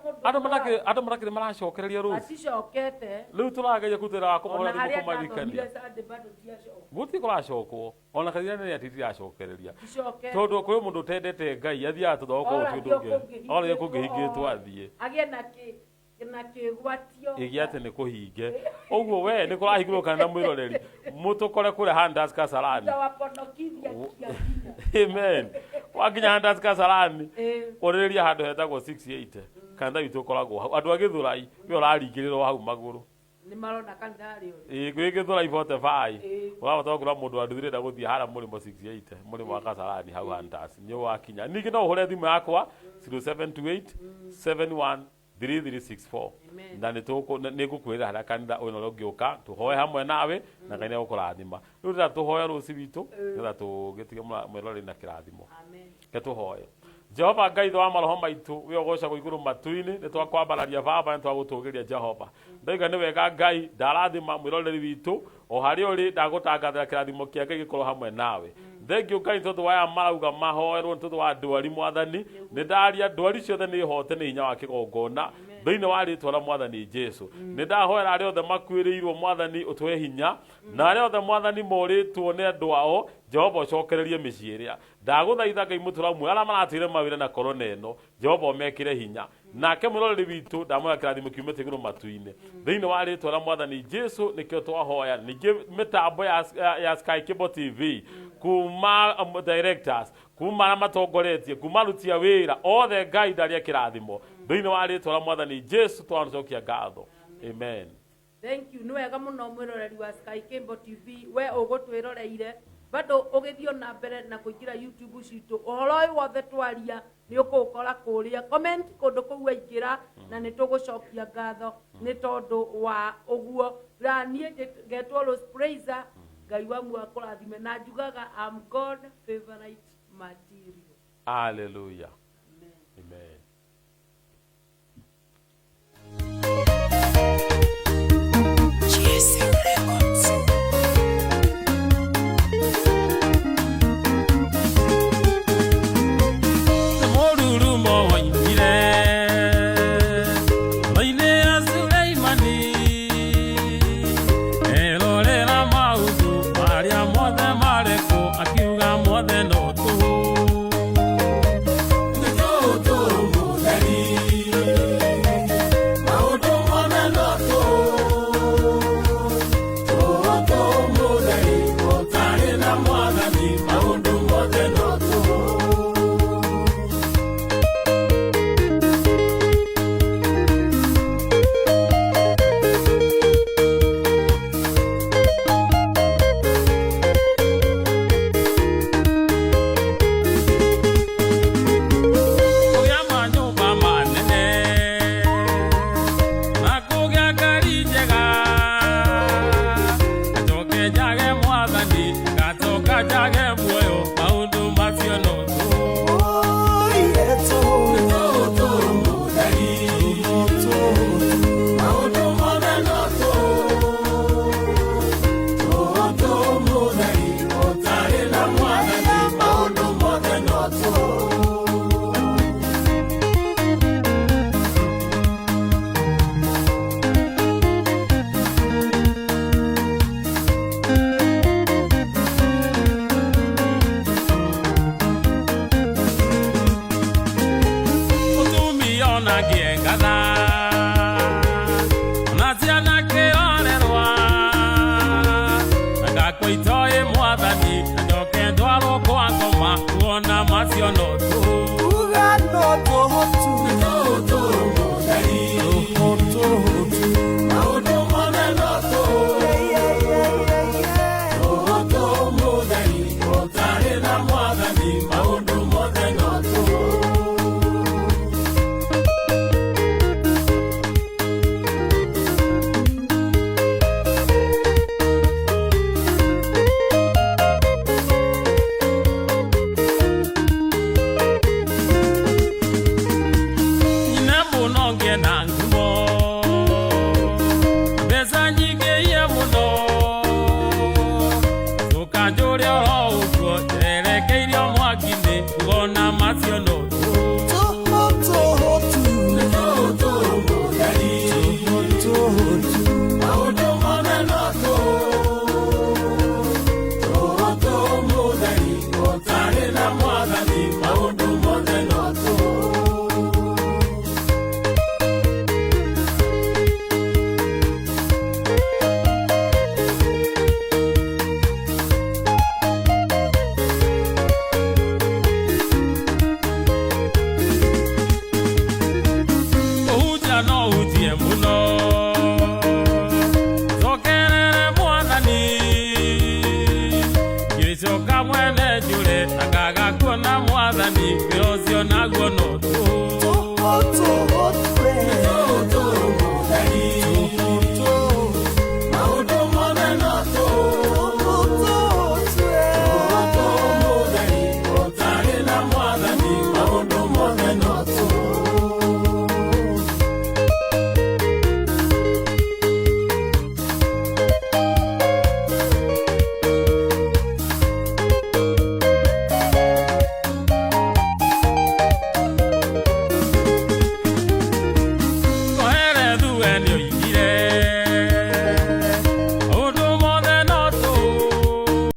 andũ marakĩrĩ maracokereria rũci acicokete rĩu tũrageria kũrutĩra wa kũmahũra thimũ kũmaririkania gũtirĩ kũracokwo ona kanitha nĩ atitiracokereria tondũ kũrĩ mũndũ ũtendete Ngai athiaga tũthoko gũtirĩ ũndũ ũngĩ orĩa kũngĩhingĩtwo athiĩ agĩe na kĩgwatio ĩgĩ atĩ nĩ kũhinge ũguo we nĩ kũrahingũrwo kanitha mwĩroreri mũtũkore kũrĩa Hunters Kasarani amen wakinya Hunters Kasarani ũrĩrĩria handũ hetagwo 680 kanitha witũ ũkoragwo hau andũ a Gĩthũrai we ũraringĩrĩrwo hau magũrũ nĩ marona kanitha harĩ ũrĩ gwĩ Gĩthũrai 45 ũrabata kũra mũndũ wa ndũthĩrĩda gũthiĩ harĩa mũrĩmo 680 mũrĩmo wa Kasarani hau Hunters nĩ wakinya ningĩ no ũhũre thimũ yakwa 0728 71 3364 na nĩ ngũkwĩra harĩa kanitha ũyũ no ũngĩũka tũhoe hamwe nawe na Ngai nĩ agũkũrathima rĩu rĩrĩa tũhoya rũci witũ nĩgetha tũgĩtige mwĩroreri na kĩrathimo ke tũhoe. Jehova Ngai wa maroho maitũ we ũgocagwo igũrũ matu-inĩ nĩ twakwambararia baba nĩ twagũtũgĩria Jehova ndaiga nĩ wega Ngai ndarathima mwĩroreri witũ o harĩa ũrĩ ndagũtangathĩra kĩrathimo kĩa Ngai gĩkorwo hamwe nawe thengiũ Ngai tondũ waya marauga mahoerwo tondũ wa ndwari mwathani nĩ ndaria ndwari ciothe nĩ hote nĩ hinya wa kĩgongona thĩinĩ wa rĩtwa rĩa mwathani Jesũ nĩ ndahoera arĩa othe makuĩrĩirwo mwathani ũtũhe hinya na arĩa othe mwathani morĩtwo nĩ andũ ao Jehova ũcokererie mĩciĩ ĩrĩa ndagũthaitha Ngai mũtũramwe arĩa maratwĩre mawĩra na korona ĩno Jehova ũmekĩre hinya nake mwĩroreri witũ ndamwĩra kĩrathimo kiumĩte igũrũ matu-inĩ thĩinĩ wa rĩtwa rĩa mwathani Jesũ nĩkĩo twahoya ningĩ mĩtambo ya Sky Cable TV kuma directors kuma arĩa matongoretie kuma aruti a wĩra othe Ngai ndarie kĩrathimo thĩinĩ wa rĩtwa rĩa mwathani Jesũ twanacokia ngatho amen. Thank you nĩ wega mũno mwĩroreri wa Sky Cable TV we ũgũtwĩroreire bado ũgĩthiĩ na mbere na kũingĩra YouTube citũ ũhoro ũyũ wothe twaria nĩ ũkũũkora kũrĩa comment kũndũ kũu waingĩra na nĩ tũgũcokia ngatho nĩ tondũ wa ũguo na niĩ ngetwo Rose Praiser Ngai wamwe akũrathime na njugaga I'm God favorite material. Hallelujah. Amen. yakwa itoĩ mwathani na njoke ndwarwo kwa ngoma kuona macio no